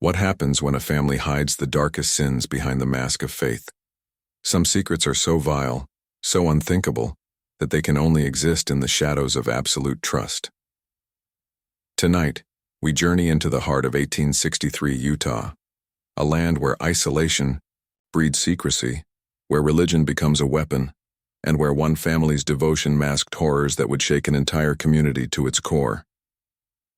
What happens when a family hides the darkest sins behind the mask of faith? Some secrets are so vile, so unthinkable, that they can only exist in the shadows of absolute trust. Tonight, we journey into the heart of 1863 Utah, a land where isolation breeds secrecy, where religion becomes a weapon, and where one family's devotion masked horrors that would shake an entire community to its core.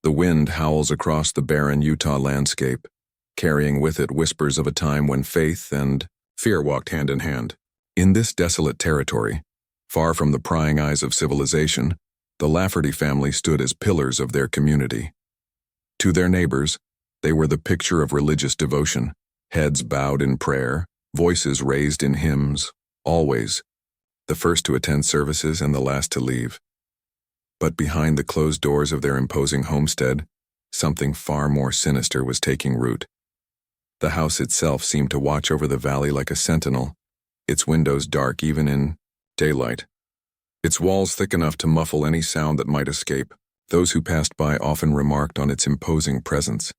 The wind howls across the barren Utah landscape, carrying with it whispers of a time when faith and fear walked hand in hand. In this desolate territory, far from the prying eyes of civilization, the Lafferty family stood as pillars of their community. To their neighbors, they were the picture of religious devotion, heads bowed in prayer, voices raised in hymns, always the first to attend services and the last to leave. But behind the closed doors of their imposing homestead, something far more sinister was taking root. The house itself seemed to watch over the valley like a sentinel, its windows dark even in daylight, its walls thick enough to muffle any sound that might escape. Those who passed by often remarked on its imposing presence,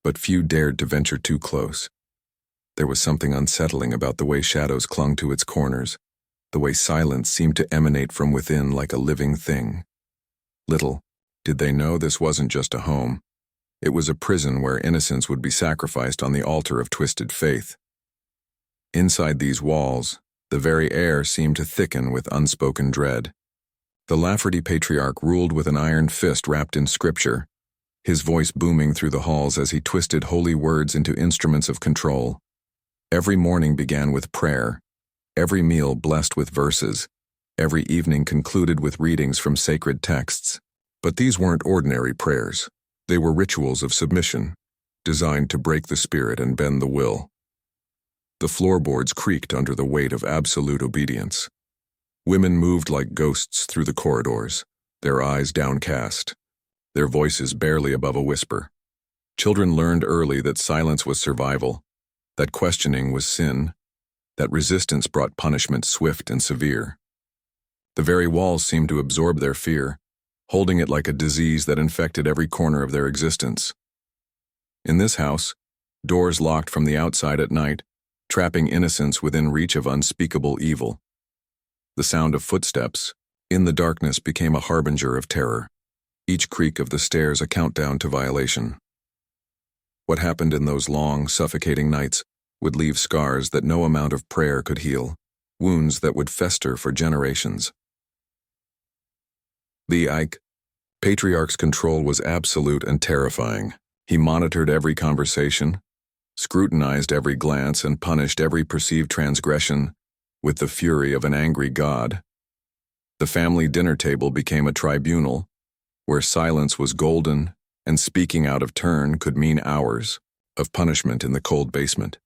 but few dared to venture too close. There was something unsettling about the way shadows clung to its corners, the way silence seemed to emanate from within like a living thing. Little did they know this wasn't just a home. It was a prison where innocence would be sacrificed on the altar of twisted faith. Inside these walls, the very air seemed to thicken with unspoken dread. The Lafferty patriarch ruled with an iron fist wrapped in scripture, his voice booming through the halls as he twisted holy words into instruments of control. Every morning began with prayer, every meal blessed with verses, every evening concluded with readings from sacred texts. But these weren't ordinary prayers. They were rituals of submission, designed to break the spirit and bend the will. The floorboards creaked under the weight of absolute obedience. Women moved like ghosts through the corridors, their eyes downcast, their voices barely above a whisper. Children learned early that silence was survival, that questioning was sin, that resistance brought punishment swift and severe. The very walls seemed to absorb their fear, holding it like a disease that infected every corner of their existence. In this house, doors locked from the outside at night, trapping innocence within reach of unspeakable evil. The sound of footsteps in the darkness became a harbinger of terror, each creak of the stairs a countdown to violation. What happened in those long, suffocating nights would leave scars that no amount of prayer could heal, wounds that would fester for generations. The patriarch's control was absolute and terrifying. He monitored every conversation, scrutinized every glance, and punished every perceived transgression with the fury of an angry god. The family dinner table became a tribunal, where silence was golden and speaking out of turn could mean hours of punishment in the cold basement.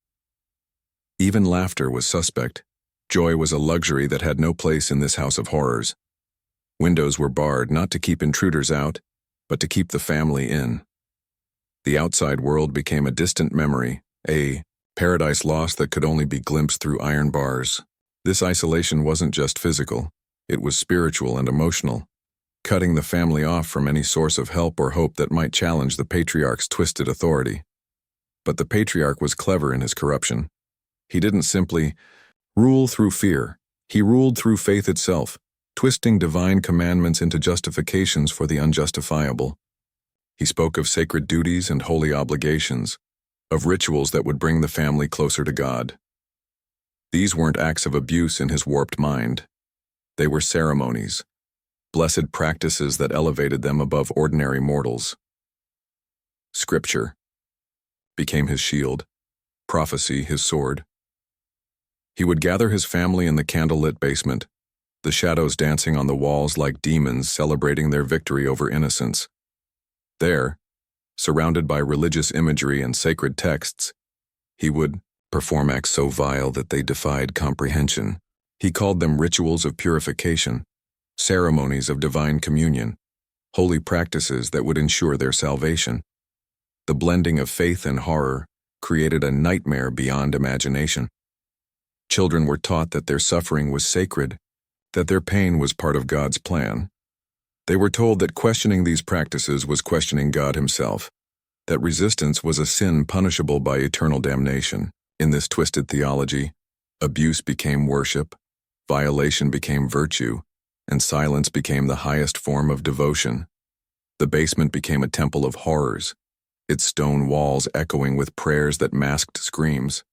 Even laughter was suspect. Joy was a luxury that had no place in this house of horrors. Windows were barred not to keep intruders out, but to keep the family in. The outside world became a distant memory, a paradise lost that could only be glimpsed through iron bars. This isolation wasn't just physical, it was spiritual and emotional, cutting the family off from any source of help or hope that might challenge the patriarch's twisted authority. But the patriarch was clever in his corruption. He didn't simply rule through fear, he ruled through faith itself, twisting divine commandments into justifications for the unjustifiable. He spoke of sacred duties and holy obligations, of rituals that would bring the family closer to God. These weren't acts of abuse in his warped mind. They were ceremonies, blessed practices that elevated them above ordinary mortals. Scripture became his shield, prophecy his sword. He would gather his family in the candlelit basement, the shadows dancing on the walls like demons celebrating their victory over innocence. There, surrounded by religious imagery and sacred texts, he would perform acts so vile that they defied comprehension. He called them rituals of purification, ceremonies of divine communion, holy practices that would ensure their salvation. The blending of faith and horror created a nightmare beyond imagination. Children were taught that their suffering was sacred, that their pain was part of God's plan. They were told that questioning these practices was questioning God himself, that resistance was a sin punishable by eternal damnation. In this twisted theology, abuse became worship, violation became virtue, and silence became the highest form of devotion. The basement became a temple of horrors, its stone walls echoing with prayers that masked screams.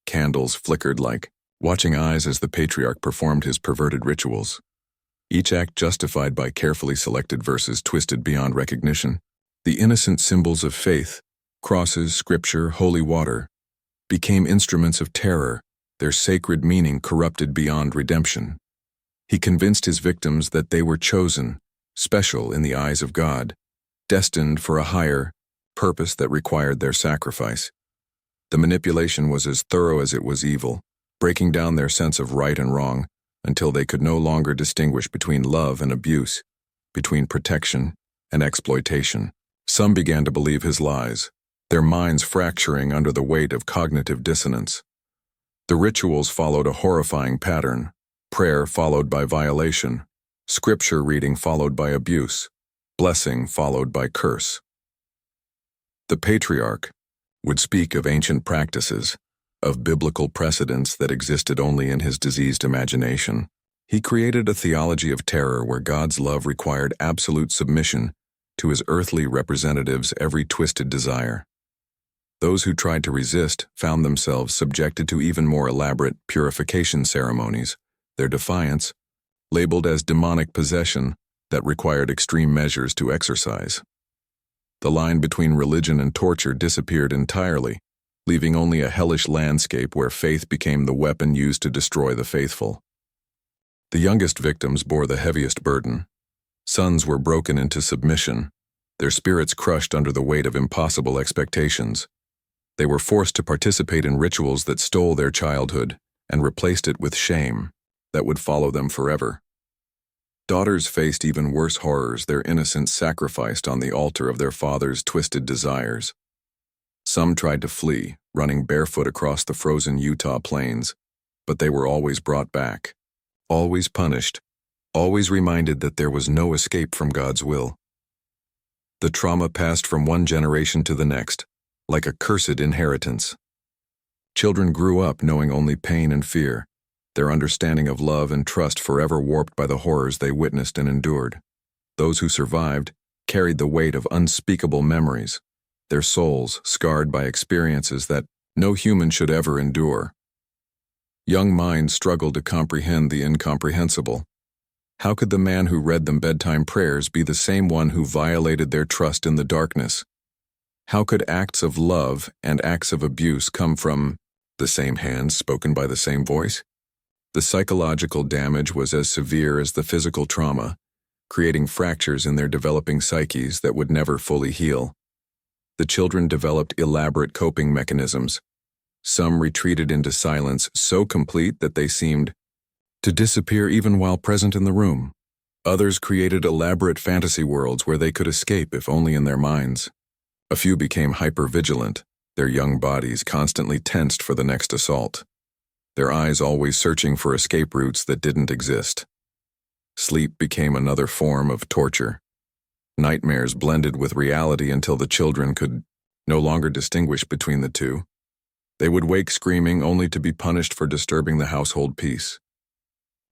Candles flickered like watching eyes as the patriarch performed his perverted rituals, each act justified by carefully selected verses twisted beyond recognition. The innocent symbols of faith, crosses, scripture, holy water, became instruments of terror, their sacred meaning corrupted beyond redemption. He convinced his victims that they were chosen, special in the eyes of God, destined for a higher purpose that required their sacrifice. The manipulation was as thorough as it was evil, breaking down their sense of right and wrong until they could no longer distinguish between love and abuse, between protection and exploitation. Some began to believe his lies, their minds fracturing under the weight of cognitive dissonance. The rituals followed a horrifying pattern: prayer followed by violation, scripture reading followed by abuse, blessing followed by curse. The patriarch would speak of ancient practices, of biblical precedents that existed only in his diseased imagination. He created a theology of terror where God's love required absolute submission to his earthly representatives' every twisted desire. Those who tried to resist found themselves subjected to even more elaborate purification ceremonies, their defiance labeled as demonic possession that required extreme measures to exorcise. The line between religion and torture disappeared entirely, leaving only a hellish landscape where faith became the weapon used to destroy the faithful. The youngest victims bore the heaviest burden. Sons were broken into submission, their spirits crushed under the weight of impossible expectations. They were forced to participate in rituals that stole their childhood and replaced it with shame that would follow them forever. Daughters faced even worse horrors, their innocence sacrificed on the altar of their father's twisted desires. Some tried to flee, running barefoot across the frozen Utah plains, but they were always brought back, always punished, always reminded that there was no escape from God's will. The trauma passed from one generation to the next, like a cursed inheritance. Children grew up knowing only pain and fear, their understanding of love and trust forever warped by the horrors they witnessed and endured. Those who survived carried the weight of unspeakable memories, their souls scarred by experiences that no human should ever endure. Young minds struggled to comprehend the incomprehensible. How could the man who read them bedtime prayers be the same one who violated their trust in the darkness? How could acts of love and acts of abuse come from the same hands spoken by the same voice? The psychological damage was as severe as the physical trauma, creating fractures in their developing psyches that would never fully heal. The children developed elaborate coping mechanisms. Some retreated into silence so complete that they seemed to disappear even while present in the room. Others created elaborate fantasy worlds where they could escape if only in their minds. A few became hyper-vigilant, their young bodies constantly tensed for the next assault, their eyes always searching for escape routes that didn't exist. Sleep became another form of torture. Nightmares blended with reality until the children could no longer distinguish between the two. They would wake screaming only to be punished for disturbing the household peace.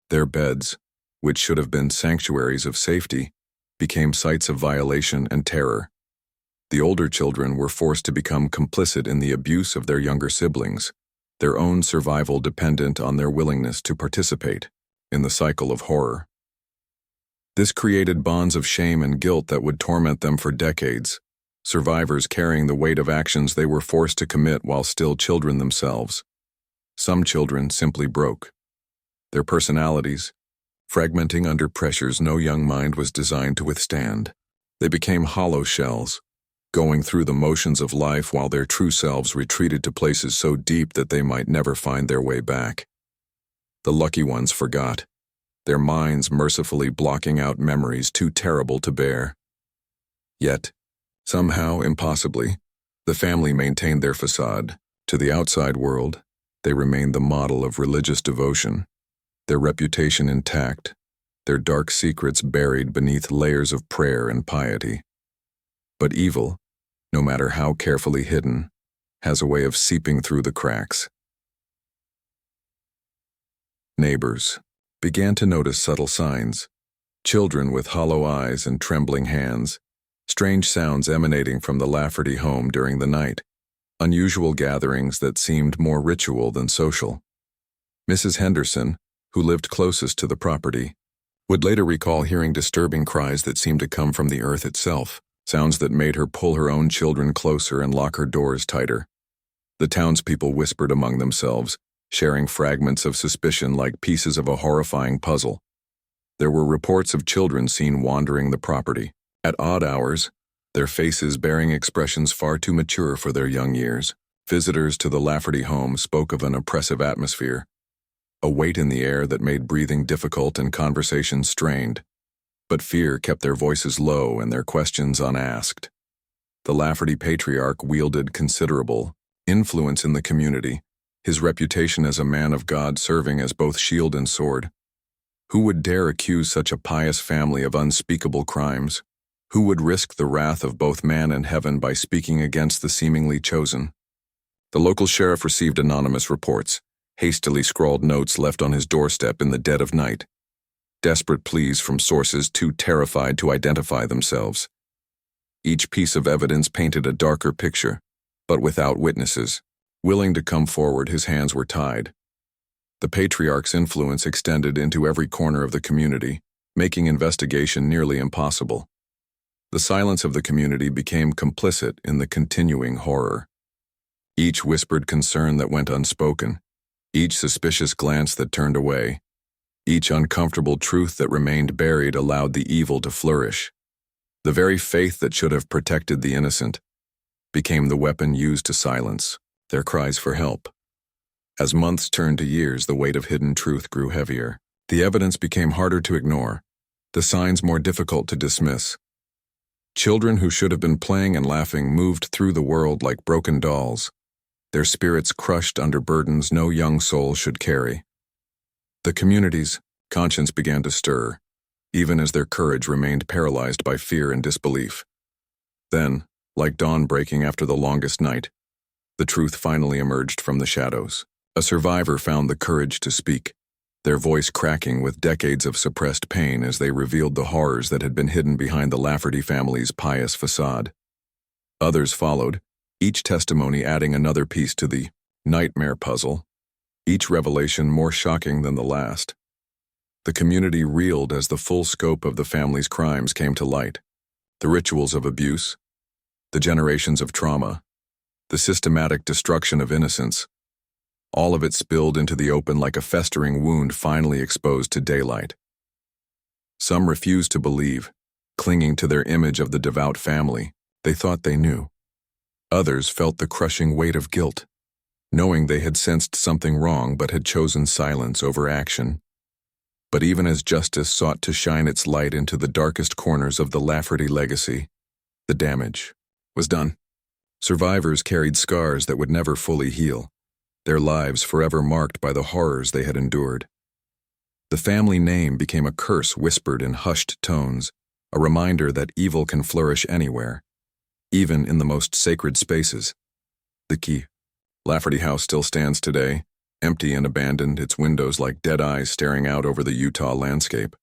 Their beds, which should have been sanctuaries of safety, became sites of violation and terror. The older children were forced to become complicit in the abuse of their younger siblings, their own survival dependent on their willingness to participate in the cycle of horror. This created bonds of shame and guilt that would torment them for decades, survivors carrying the weight of actions they were forced to commit while still children themselves. Some children simply broke, their personalities fragmenting under pressures no young mind was designed to withstand. They became hollow shells, going through the motions of life while their true selves retreated to places so deep that they might never find their way back. The lucky ones forgot, their minds mercifully blocking out memories too terrible to bear. Yet, somehow, impossibly, the family maintained their facade. To the outside world, they remained the model of religious devotion, their reputation intact, their dark secrets buried beneath layers of prayer and piety. But evil, no matter how carefully hidden, has a way of seeping through the cracks. Neighbors began to notice subtle signs. Children with hollow eyes and trembling hands, strange sounds emanating from the Lafferty home during the night, unusual gatherings that seemed more ritual than social. Mrs. Henderson, who lived closest to the property, would later recall hearing disturbing cries that seemed to come from the earth itself, sounds that made her pull her own children closer and lock her doors tighter. The townspeople whispered among themselves, sharing fragments of suspicion like pieces of a horrifying puzzle. There were reports of children seen wandering the property, at odd hours, their faces bearing expressions far too mature for their young years. Visitors to the Lafferty home spoke of an oppressive atmosphere, a weight in the air that made breathing difficult and conversation strained. But fear kept their voices low and their questions unasked. The Lafferty patriarch wielded considerable influence in the community, his reputation as a man of God serving as both shield and sword. Who would dare accuse such a pious family of unspeakable crimes? Who would risk the wrath of both man and heaven by speaking against the seemingly chosen? The local sheriff received anonymous reports, hastily scrawled notes left on his doorstep in the dead of night, desperate pleas from sources too terrified to identify themselves. Each piece of evidence painted a darker picture, but without witnesses. Willing to come forward, his hands were tied. The patriarch's influence extended into every corner of the community, making investigation nearly impossible. The silence of the community became complicit in the continuing horror. Each whispered concern that went unspoken, each suspicious glance that turned away, each uncomfortable truth that remained buried allowed the evil to flourish. The very faith that should have protected the innocent became the weapon used to silence their cries for help. As months turned to years, the weight of hidden truth grew heavier. The evidence became harder to ignore, the signs more difficult to dismiss. Children who should have been playing and laughing moved through the world like broken dolls, their spirits crushed under burdens no young soul should carry. The community's conscience began to stir, even as their courage remained paralyzed by fear and disbelief. Then, like dawn breaking after the longest night, the truth finally emerged from the shadows. A survivor found the courage to speak, their voice cracking with decades of suppressed pain as they revealed the horrors that had been hidden behind the Lafferty family's pious facade. Others followed, each testimony adding another piece to the nightmare puzzle, each revelation more shocking than the last. The community reeled as the full scope of the family's crimes came to light. The rituals of abuse, the generations of trauma, the systematic destruction of innocence, all of it spilled into the open like a festering wound finally exposed to daylight. Some refused to believe, clinging to their image of the devout family they thought they knew. Others felt the crushing weight of guilt, knowing they had sensed something wrong but had chosen silence over action. But even as justice sought to shine its light into the darkest corners of the Lafferty legacy, the damage was done. Survivors carried scars that would never fully heal, their lives forever marked by the horrors they had endured. The family name became a curse whispered in hushed tones, a reminder that evil can flourish anywhere, even in the most sacred spaces. The key. Lafferty House still stands today, empty and abandoned, its windows like dead eyes staring out over the Utah landscape.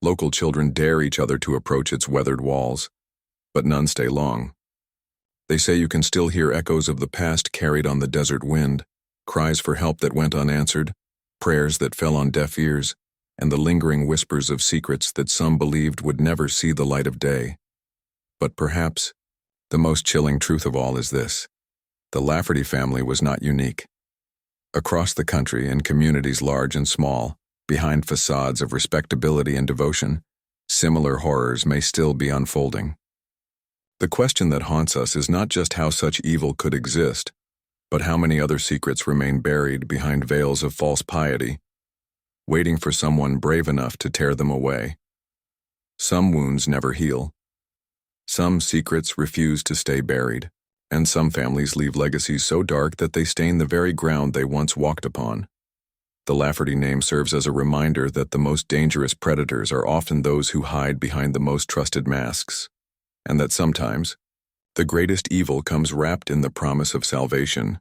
Local children dare each other to approach its weathered walls, but none stay long. They say you can still hear echoes of the past carried on the desert wind, cries for help that went unanswered, prayers that fell on deaf ears, and the lingering whispers of secrets that some believed would never see the light of day. But perhaps the most chilling truth of all is this: the Lafferty family was not unique. Across the country, in communities large and small, behind facades of respectability and devotion, similar horrors may still be unfolding. The question that haunts us is not just how such evil could exist, but how many other secrets remain buried behind veils of false piety, waiting for someone brave enough to tear them away. Some wounds never heal. Some secrets refuse to stay buried, and some families leave legacies so dark that they stain the very ground they once walked upon. The Lafferty name serves as a reminder that the most dangerous predators are often those who hide behind the most trusted masks, and that sometimes, The greatest evil comes wrapped in the promise of salvation,